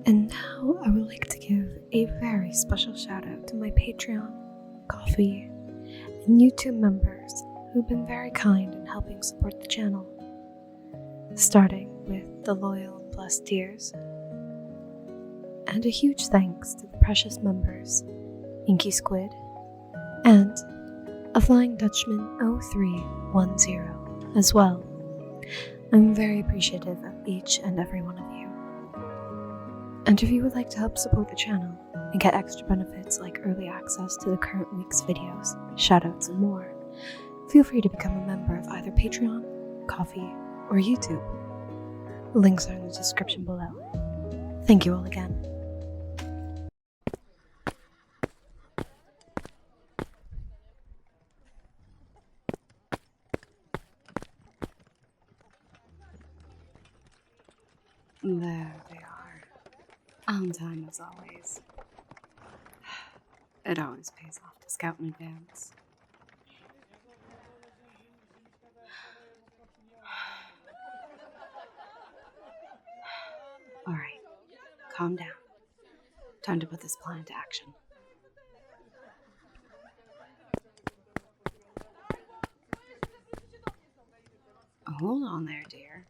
And now I would like to give a very special shout out to my Patreon, Coffee, and YouTube members who've been very kind in helping support the channel. Starting with the loyal and blessed tiers. And a huge thanks to the precious members, Inky Squid, and a Flying Dutchman 0310 as well. I'm very appreciative of each and every one of you. And if you would like to help support the channel and get extra benefits like early access to the current week's videos, shoutouts, and more, feel free to become a member of either Patreon, Coffee, or YouTube. Links are in the description below. Thank you all again. There they are. On time as always. It always pays off to scout in advance. Alright, calm down. Time to put this plan into action. Hold on there, dear.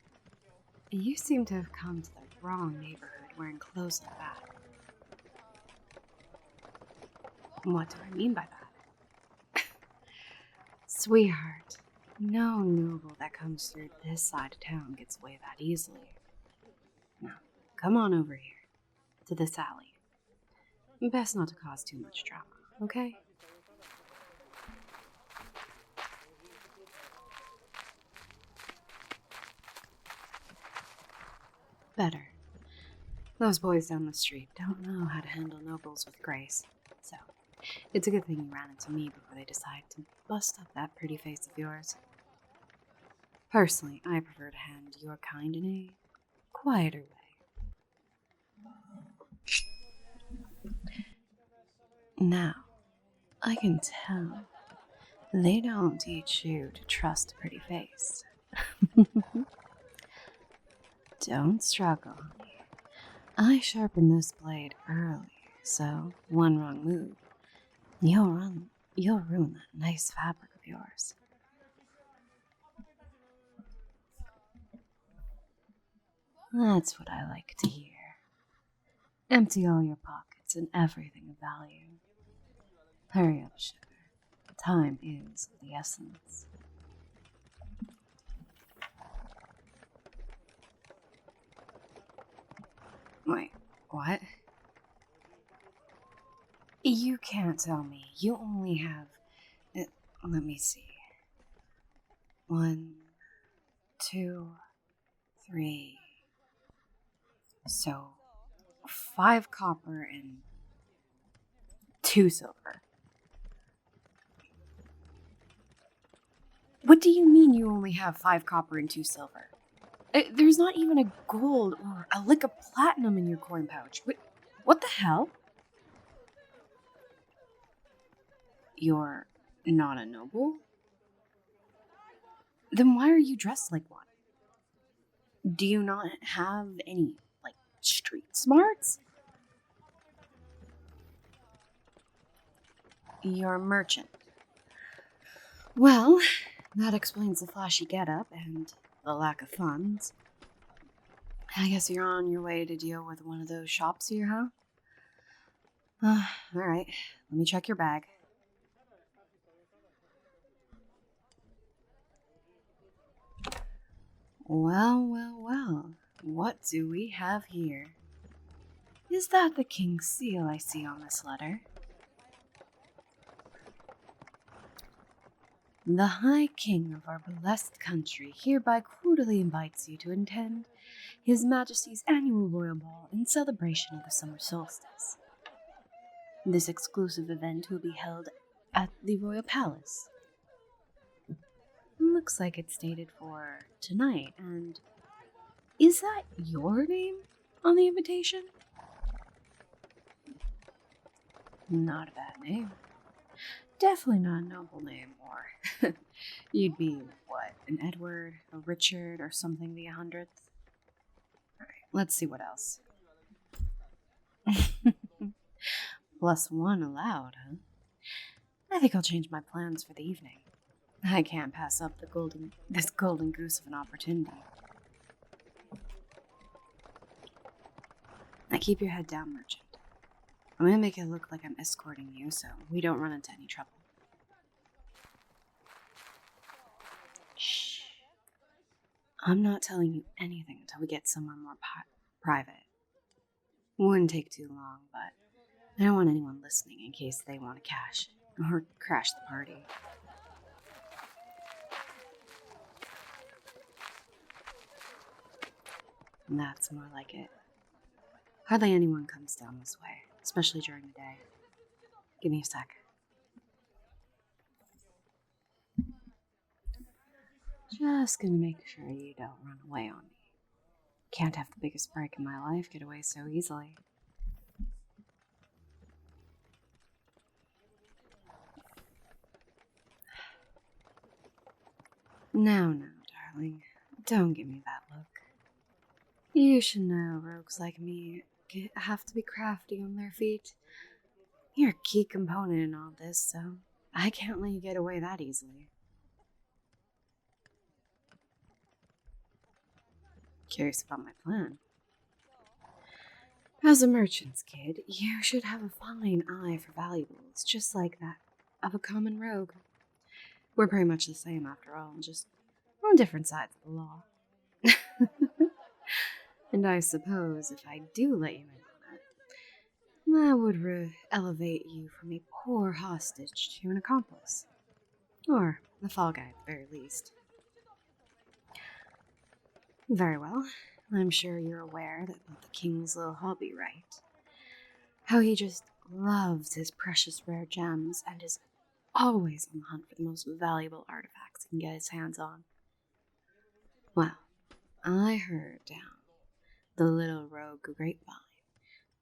You seem to have come to the wrong neighborhood wearing clothes like that. What do I mean by that? Sweetheart, no noble that comes through this side of town gets away that easily. Now, come on over here, to this alley. Best not to cause too much drama, okay? Better. Those boys down the street don't know how to handle nobles with grace, so it's a good thing you ran into me before they decide to bust up that pretty face of yours. Personally, I prefer to hand your kind in a quieter way. Now, I can tell they don't teach you to trust a pretty face. Don't struggle, honey. I sharpened this blade early, so one wrong move, you'll ruin that nice fabric of yours. That's what I like to hear. Empty all your pockets and everything of value. Hurry up, sugar. Time is of the essence. Wait, what? You can't tell me. You only have... let me see. 1, 2, 3... So, 5 copper and 2 silver. What do you mean you only have 5 copper and 2 silver? There's not even a gold or a lick of platinum in your coin pouch. What the hell? You're not a noble? Then why are you dressed like one? Do you not have any, street smarts? You're a merchant. Well, that explains the flashy getup and the lack of funds. I guess you're on your way to deal with one of those shops here, huh? Alright, let me check your bag. Well, what do we have here? Is that the king's seal I see on this letter? The High King of our blessed country hereby cordially invites you to attend His Majesty's annual royal ball in celebration of the summer solstice. This exclusive event will be held at the Royal Palace. Looks like it's dated for tonight, and is that your name on the invitation? Not a bad name. Definitely not a noble name, or you'd be, what, an Edward, a Richard, or something the 100th? Alright, let's see what else. +1 allowed, huh? I think I'll change my plans for the evening. I can't pass up this golden goose of an opportunity. Now keep your head down, merchant. I'm gonna make it look like I'm escorting you so we don't run into any trouble. Shh. I'm not telling you anything until we get somewhere more private. Wouldn't take too long, but I don't want anyone listening in case they want to cash or crash the party. That's more like it. Hardly anyone comes down this way, especially during the day. Give me a sec. Just gonna make sure you don't run away on me. Can't have the biggest break in my life get away so easily. No, darling. Don't give me that look. You should know rogues like me have to be crafty on their feet. You're a key component in all this, so I can't let you get away that easily. Curious about my plan. As a merchant's kid, you should have a fine eye for valuables, just like that of a common rogue. We're pretty much the same after all, just on different sides of the law. And I suppose if I do let you in on it, that would elevate you from a poor hostage to an accomplice. Or the fall guy at the very least. Very well. I'm sure you're aware that about the king's little hobby, right? How he just loves his precious rare gems and is always on the hunt for the most valuable artifacts he can get his hands on. Well, I heard down the little rogue grapevine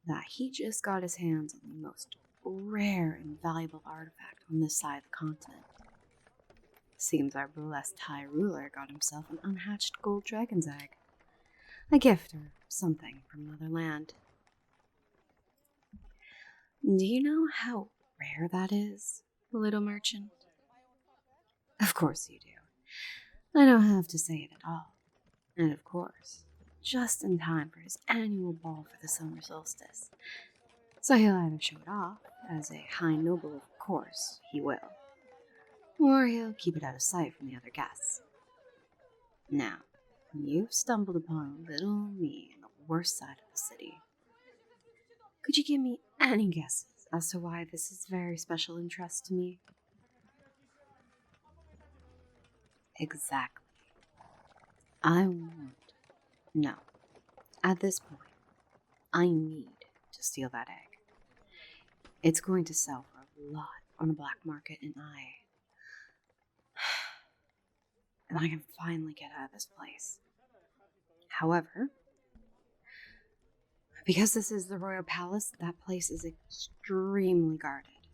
that he just got his hands on the most rare and valuable artifact on this side of the continent. Seems our blessed High Ruler got himself an unhatched gold dragon's egg. A gift or something from another land. Do you know how rare that is, little merchant? Of course you do. I don't have to say it at all. And of course, just in time for his annual ball for the summer solstice. So he'll either show it off as a high noble, of course he will, or he'll keep it out of sight from the other guests. Now, you've stumbled upon little me on the worst side of the city. Could you give me any guesses as to why this is very special interest to me? Exactly. No. At this point, I need to steal that egg. It's going to sell for a lot on the black market, and I can finally get out of this place. However, because this is the royal palace, that place is extremely guarded.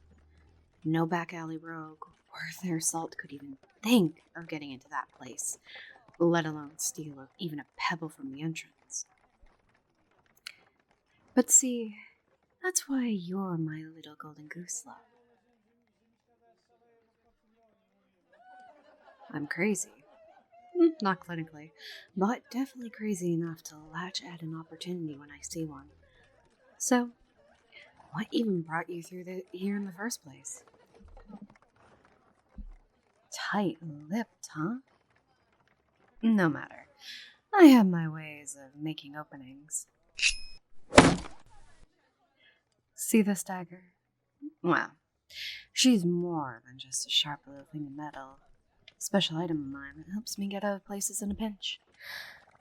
No back alley rogue worth their salt could even think of getting into that place, let alone steal even a pebble from the entrance. But see, that's why you're my little golden goose love. I'm crazy. Not clinically, but definitely crazy enough to latch at an opportunity when I see one. So, what even brought you through here in the first place? Tight-lipped, huh? No matter. I have my ways of making openings. See this dagger? Well, she's more than just a sharp little thing of metal. Special item of mine that helps me get out of places in a pinch.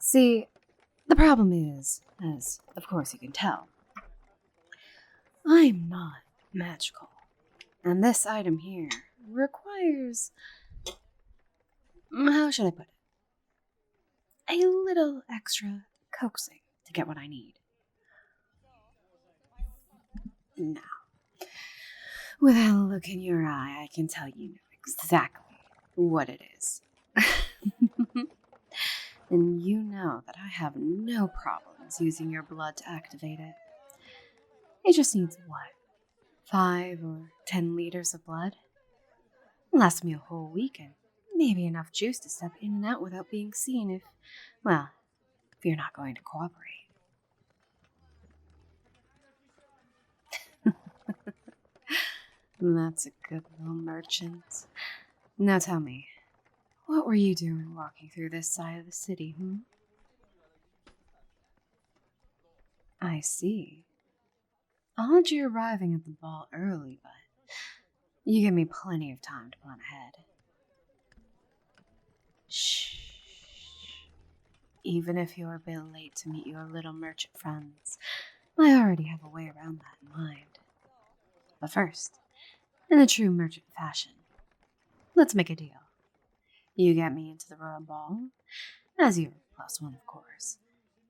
See, the problem is, as of course you can tell, I'm not magical. And this item here requires, how should I put it? A little extra coaxing to get what I need. Now, with that look in your eye, I can tell you know exactly what it is. And you know that I have no problems using your blood to activate it. It just needs what? 5 or 10 liters of blood? Lasts me a whole week and maybe enough juice to step in and out without being seen if you're not going to cooperate. That's a good little merchant. Now tell me, what were you doing walking through this side of the city, I see. Odd you arriving at the ball early, but you give me plenty of time to plan ahead. Shh. Even if you're a bit late to meet your little merchant friends, I already have a way around that in mind. But first, in a true merchant fashion, let's make a deal. You get me into the royal ball, as your +1, of course.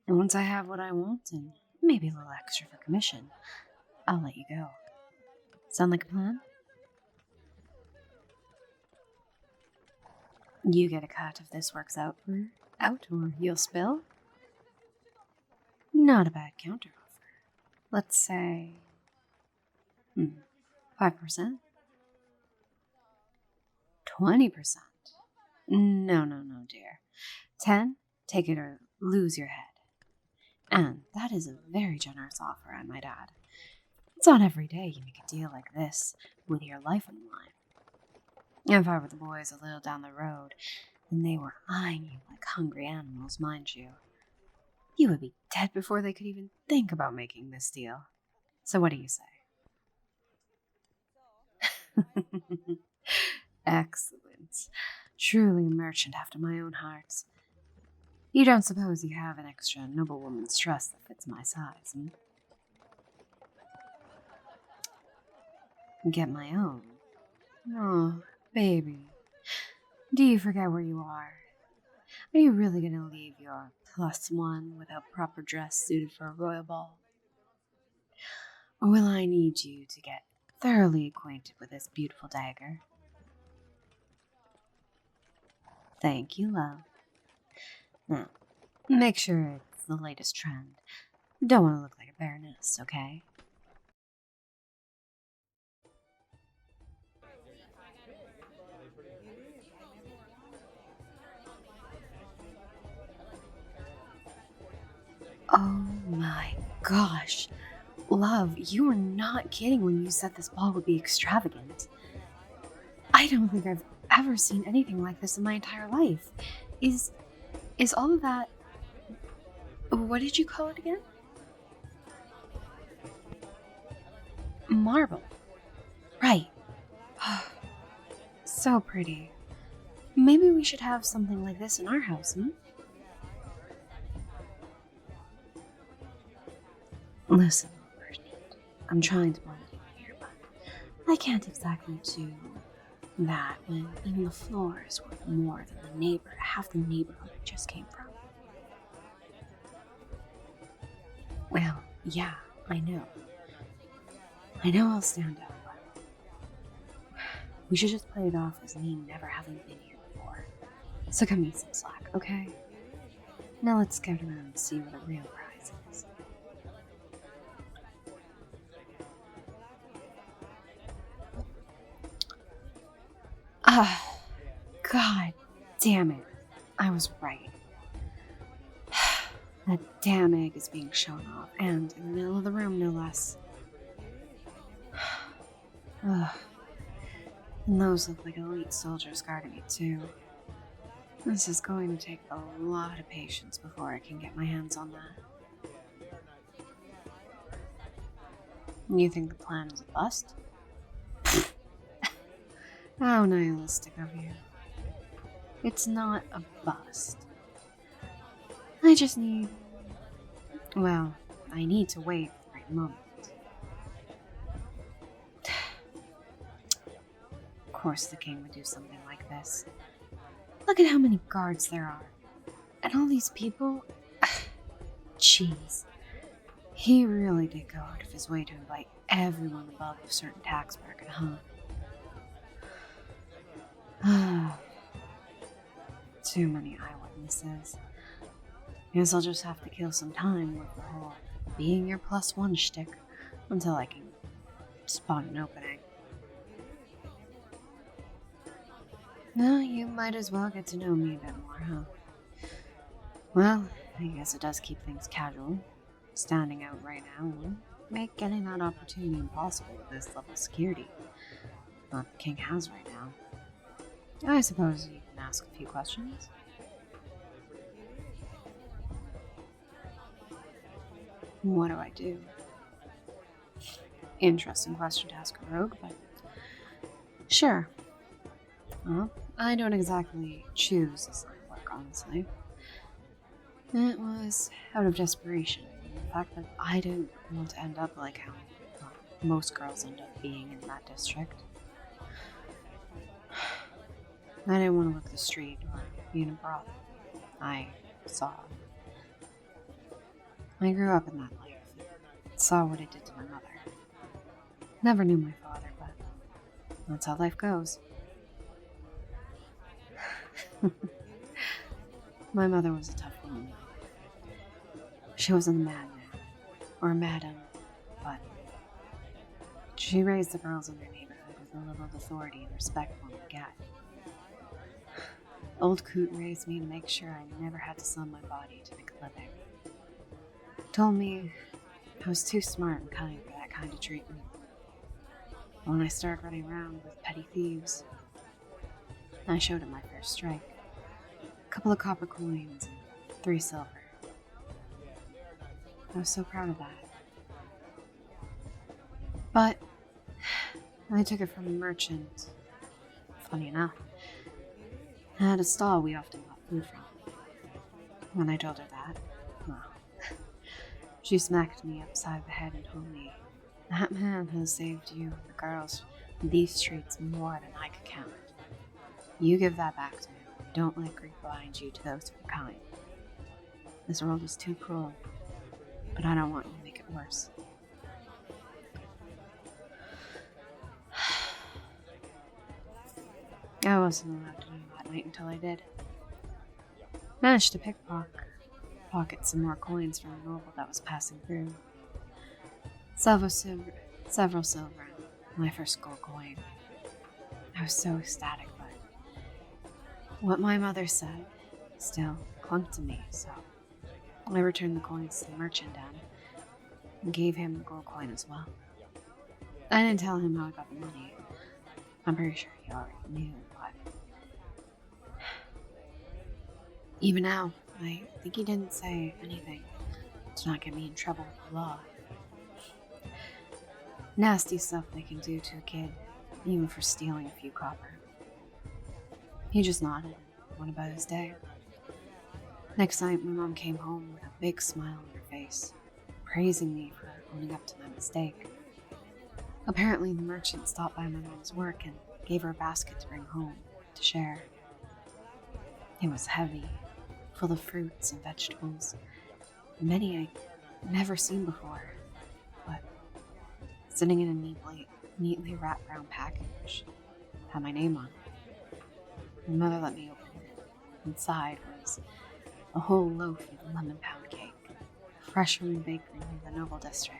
And once I have what I want, and maybe a little extra for commission, I'll let you go. Sound like a plan? You get a cut if this works out, or you'll spill. Not a bad counteroffer. Let's say 5%? 20%? No, dear. 10, take it or lose your head. And that is a very generous offer, I might add. It's not every day you make a deal like this with your life on the line. If I were the boys a little down the road, and they were eyeing you like hungry animals, mind you, you would be dead before they could even think about making this deal. So what do you say? Excellent. Truly a merchant after my own heart. You don't suppose you have an extra noblewoman's trust that fits my size, Get my own. Oh, baby. Do you forget where you are? Are you really going to leave your +1 without proper dress suited for a royal ball? Or will I need you to get thoroughly acquainted with this beautiful dagger? Thank you, love. Now, make sure it's the latest trend. Don't want to look like a baroness, okay? Oh my gosh. Love, you were not kidding when you said this ball would be extravagant. I don't think I've ever seen anything like this in my entire life. Is all of that... What did you call it again? Marble. Right. So pretty. Maybe we should have something like this in our house, Listen, I'm trying to blend in here, but I can't exactly do that when even the floor is worth more than half the neighborhood I just came from. Well, yeah, I know. I'll stand up, but we should just play it off as me never having been here before. So cut me some slack, okay? Now let's get around and see what a real prize is. God damn it. I was right. That damn egg is being shown off, and in the middle of the room, no less. And those look like elite soldiers guarding me, too. This is going to take a lot of patience before I can get my hands on that. You think the plan is a bust? How nihilistic of you. It's not a bust. I just need... Well, I need to wait for the right moment. Of course the king would do something like this. Look at how many guards there are. And all these people... Jeez. He really did go out of his way to invite everyone above a certain tax bracket, Too many eyewitnesses. Guess I'll just have to kill some time with the whole being your +1 shtick until I can spot an opening. Now you might as well get to know me a bit more, huh? Well, I guess it does keep things casual. Standing out right now would make getting that opportunity impossible with this level of security that the king has right now. I suppose you can ask a few questions. What do I do? Interesting question to ask a rogue, but sure. Well, I don't exactly choose this line of work, honestly. It was out of desperation, and the fact that I didn't want to end up like how most girls end up being in that district. I didn't want to look the street or be in a brothel. I grew up in that life and saw what it did to my mother. Never knew my father, but that's how life goes. My mother was a tough woman. She wasn't a madman or a madam, but she raised the girls in her neighborhood with the level of authority and respect one would get. Old Coot raised me to make sure I never had to sell my body to make a living. Told me I was too smart and kind for that kind of treatment. When I started running around with petty thieves, I showed him my first strike. A couple of copper coins and 3 silver. I was so proud of that. But I took it from a merchant. Funny enough, I had a stall we often bought food from. When I told her that, well, she smacked me upside the head and told me, "That man has saved you and the girls from these streets more than I could count. You give that back to him. Don't let greed blind you to those who are kind. This world is too cruel, but I don't want you to make it worse." I wasn't allowed to do that night until I did. Managed to pocket some more coins from a noble that was passing through. Several silver, and my first gold coin. I was so ecstatic, but what my mother said still clung to me, so I returned the coins to the merchant and gave him the gold coin as well. I didn't tell him how I got the money. I'm pretty sure he already knew, but even now, I think he didn't say anything to not get me in trouble with the law. Nasty stuff they can do to a kid, even for stealing a few copper. He just nodded and went about his day. Next night, my mom came home with a big smile on her face, praising me for owning up to my mistake. Apparently, the merchant stopped by my mom's work and gave her a basket to bring home to share. It was heavy, full of fruits and vegetables, many I'd never seen before, but sitting in a neatly wrapped brown package had my name on it. My mother let me open it. Inside was a whole loaf of lemon pound cake, fresh from the bakery in the Noble District.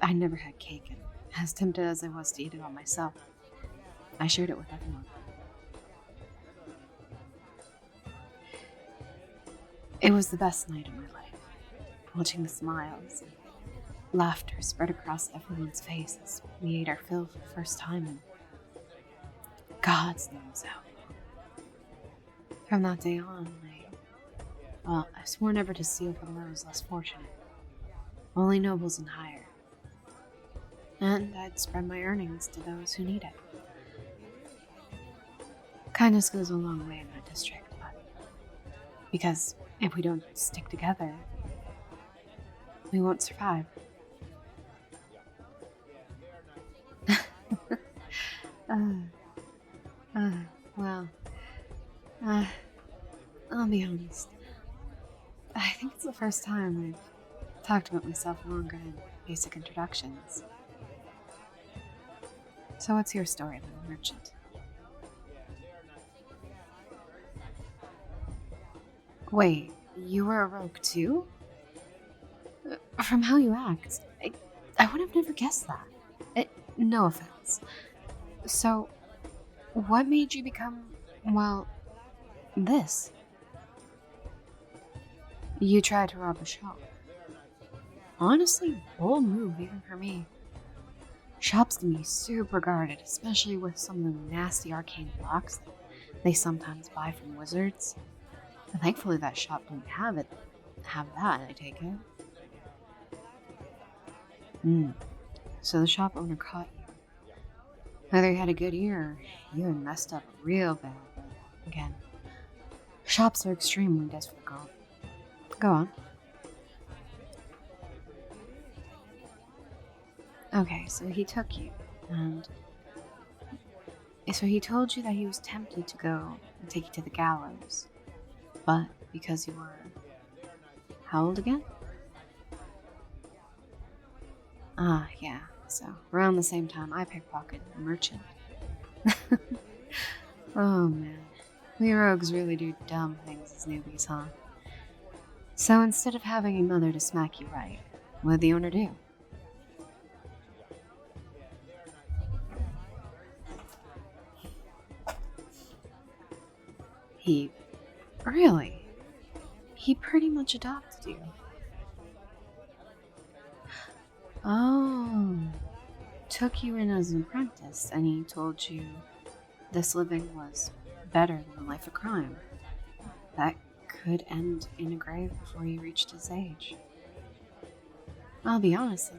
I never had cake, and as tempted as I was to eat it all myself, I shared it with everyone. It was the best night of my life, watching the smiles and laughter spread across everyone's face as we ate our fill for the first time in God's knows how long. From that day on, I swore never to steal from those less fortunate, only nobles and higher. And I'd spread my earnings to those who need it. Kindness goes a long way in that district, but because if we don't stick together, we won't survive. I'll be honest. I think it's the first time I've talked about myself longer than basic introductions. So what's your story, little merchant? Wait, you were a rogue too? From how you act, I would have never guessed that. No offense. So, what made you become, well, this? You tried to rob a shop. Honestly, bold move even for me. Shops can be super guarded, especially with some of the nasty arcane blocks that they sometimes buy from wizards. And thankfully that shop didn't have that, I take it. So the shop owner caught you. Whether you had a good ear or you had messed up real bad, but again, shops are extremely difficult. Go on. Okay, so he took you, and so he told you that he was tempted to go and take you to the gallows, but because you were how old again? Yeah, so around the same time I pickpocketed a merchant. Oh man, we rogues really do dumb things as newbies, huh? So instead of having a mother to smack you right, what did the owner do? Really? He pretty much adopted you. Oh, took you in as an apprentice, and he told you this living was better than a life of crime. That could end in a grave before you reached his age. I'll be honest,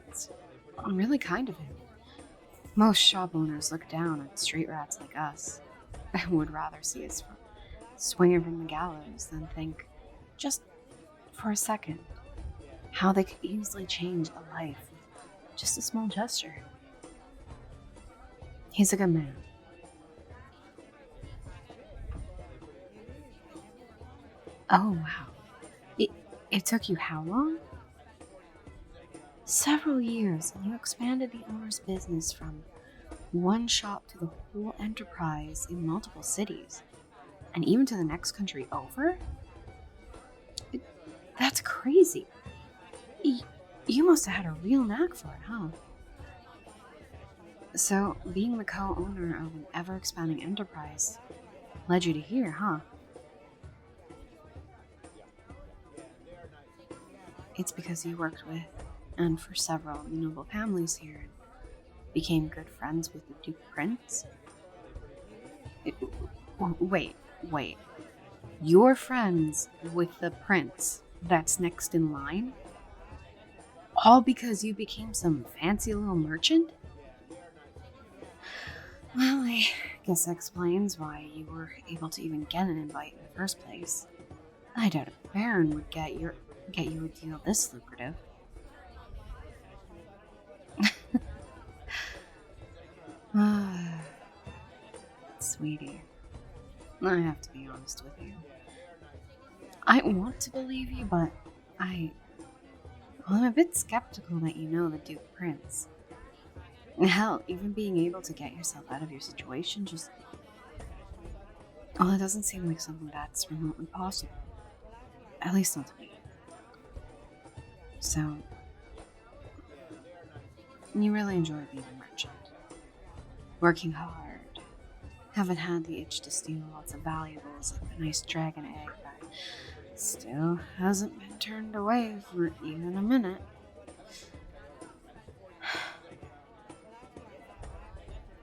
I'm really kind of him. Most shop owners look down at street rats like us and would rather see us swinging from the gallows than think, just for a second, how they could easily change a life with just a small gesture. He's a good man. Oh, wow. It took you how long? Several years, and you expanded the owner's business from one shop to the whole enterprise in multiple cities, and even to the next country over? That's crazy. You must have had a real knack for it, huh? So, being the co-owner of an ever-expanding enterprise led you to here, huh? It's because you worked with, and for several noble families here, and became good friends with the Duke Prince? Wait. You're friends with the prince that's next in line? All because you became some fancy little merchant? Well, I guess that explains why you were able to even get an invite in the first place. I doubt a baron would get you a deal this lucrative. Sweetie, I have to be honest with you. I want to believe you, but I'm a bit skeptical that you know the Duke Prince. Hell, even being able to get yourself out of your situation it doesn't seem like something that's remotely possible. At least not to me. So, you really enjoy being a merchant. Working hard. Haven't had the itch to steal lots of valuables like a nice dragon egg that still hasn't been turned away for even a minute.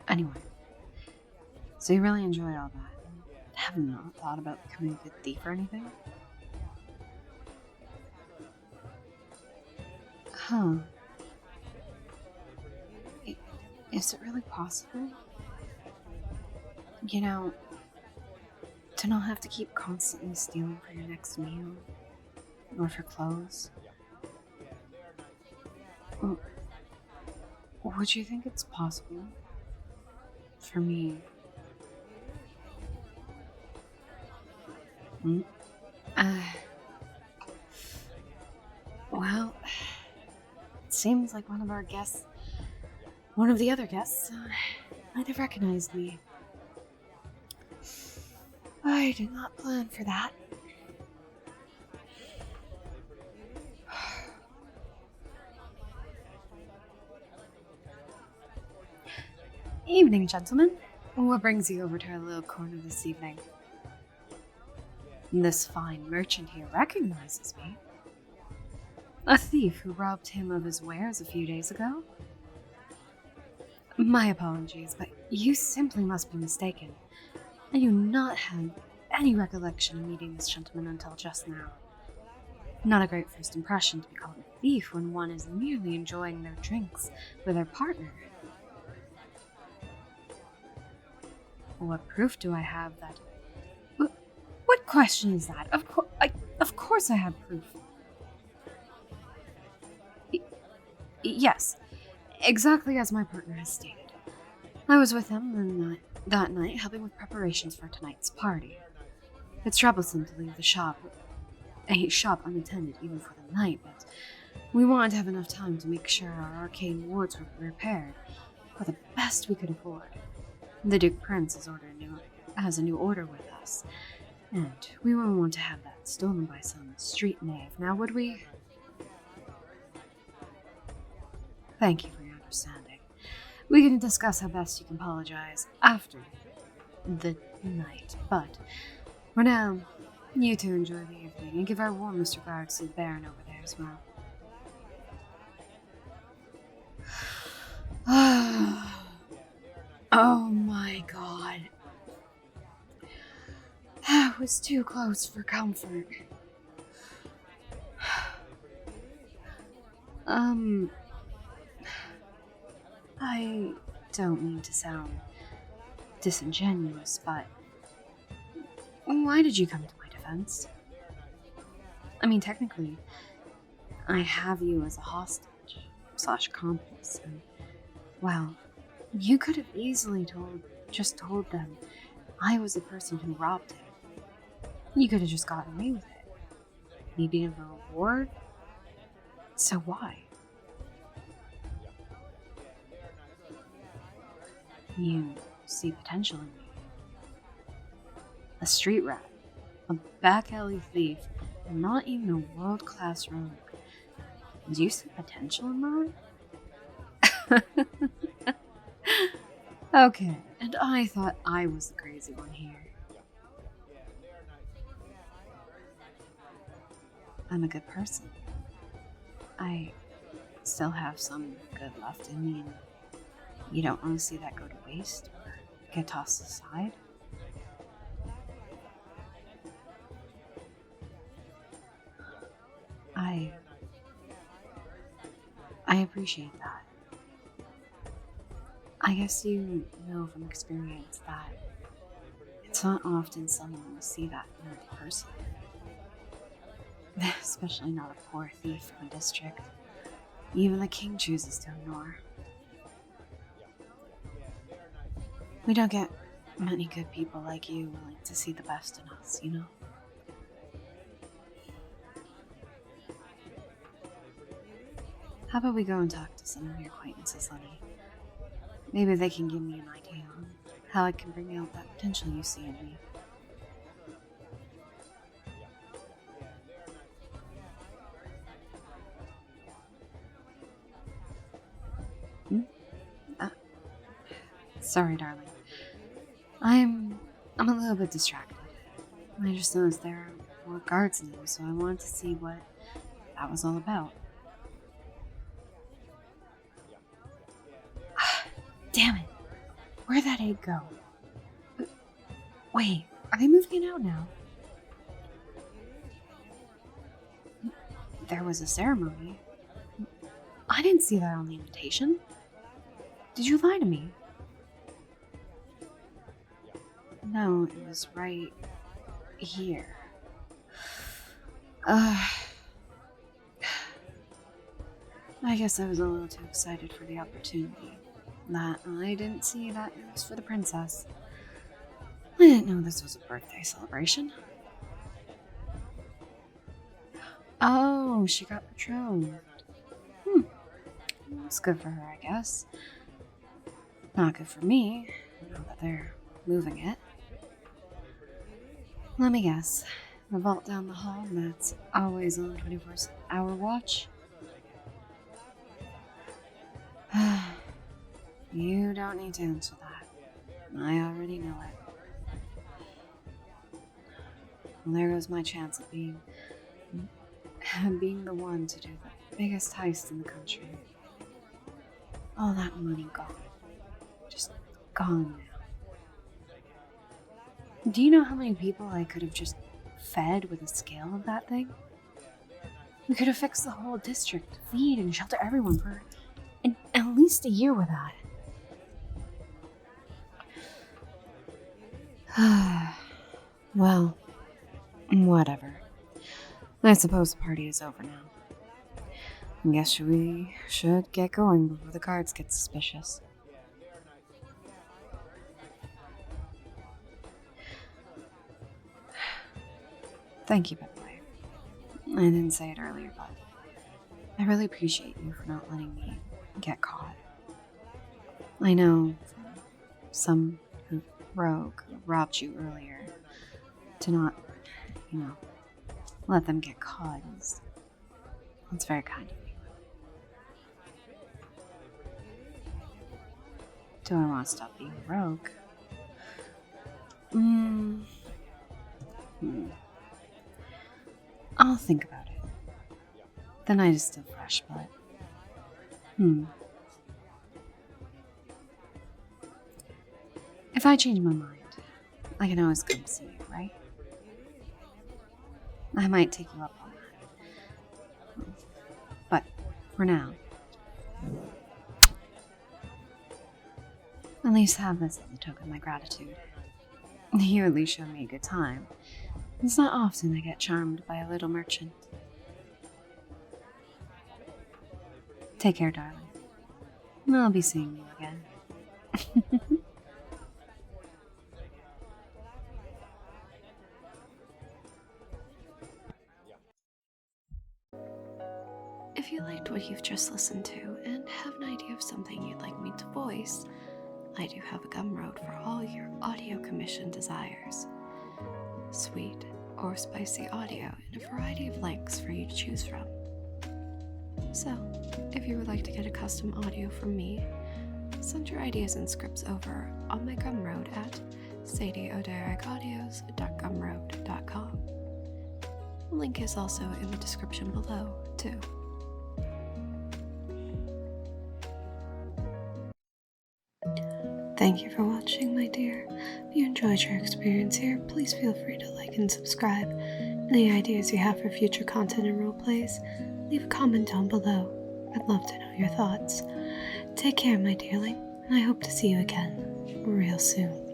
Anyway, so you really enjoy all that? Have not thought about becoming a good thief or anything? Huh. Is it really possible? You know, to not have to keep constantly stealing for your next meal, or for clothes. Would you think it's possible for me? Well, it seems like one of the other guests, might have recognized me. I did not plan for that. Evening, gentlemen. What brings you over to our little corner this evening? This fine merchant here recognizes me. A thief who robbed him of his wares a few days ago? My apologies, but you simply must be mistaken. I do not have any recollection of meeting this gentleman until just now. Not a great first impression to be called a thief when one is merely enjoying their drinks with their partner. What proof do I have that... What question is that? Of course I have proof. Yes, exactly as my partner has stated. I was with him that night helping with preparations for tonight's party. It's troublesome to leave a shop unattended even for the night, but we wanted to have enough time to make sure our arcane wards were repaired for the best we could afford. The Duke Prince has a new order with us, and we wouldn't want to have that stolen by some street knave, now would we? Thank you for your understanding. We can discuss how best you can apologize after the night, but for now, you two enjoy the evening and give our warmest regards to the Baron over there as well. Oh my god. That was too close for comfort. I don't mean to sound disingenuous, but why did you come to my defense? I mean, technically, I have you as a hostage/accomplice, and, well, you could have easily told them I was the person who robbed him. You could have just gotten away with it. Maybe in a reward? So why? You see potential in me. A street rat, a back alley thief, and not even a world-class rogue. Do you see potential in that? Okay, and I thought I was the crazy one here. I'm a good person. I still have some good left in me, and you don't want to see that go to waste or get tossed aside? I appreciate that. I guess you know from experience that it's not often someone will see that in a person. Especially not a poor thief from a district. Even the king chooses to ignore. We don't get many good people like you willing to see the best in us, you know? How about we go and talk to some of your acquaintances, Lenny? Maybe they can give me an idea on how I can bring out that potential you see in me. Sorry, darling. I'm a little bit distracted. I just noticed there are more guards now, so I wanted to see what that was all about. Damn it! Where'd that egg go? Wait, are they moving it out now? There was a ceremony. I didn't see that on the invitation. Did you lie to me? No, it was right here. I guess I was a little too excited for the opportunity. That I didn't see that it was for the princess. I didn't know this was a birthday celebration. Oh, she got betrothed. That's good for her, I guess. Not good for me, now that they're moving it. Let me guess. The vault down the hall that's always on 24-hour watch? You don't need to answer that. I already know it. Well, there goes my chance of being the one to do the biggest heist in the country. All that money gone. Just gone now. Do you know how many people I could have just fed with the scale of that thing? We could have fixed the whole district, feed and shelter everyone for at least a year with that. Well, whatever. I suppose the party is over now. I guess we should get going before the guards get suspicious. Thank you, by the way. I didn't say it earlier, but I really appreciate you for not letting me get caught. I know some rogue robbed you earlier to not, let them get caught. That's very kind of you. Do I want to stop being a rogue? I'll think about it. The night is still fresh, but... If I change my mind, I can always come see you, right? I might take you up on that. But for now, at least have this as a token of my gratitude. You at least showed me a good time. It's not often I get charmed by a little merchant. Take care, darling. I'll be seeing you again. If you liked what you've just listened to and have an idea of something you'd like me to voice, I do have a Gumroad for all your audio commission desires. Sweet or spicy audio in a variety of lengths for you to choose from. So, if you would like to get a custom audio from me, send your ideas and scripts over on my Gumroad at sadieodericaudios.gumroad.com. The link is also in the description below, too. Thank you for watching, my dear. If you enjoyed your experience here, please feel free to like and subscribe. Any ideas you have for future content and roleplays, leave a comment down below. I'd love to know your thoughts. Take care, my dearling, and I hope to see you again real soon.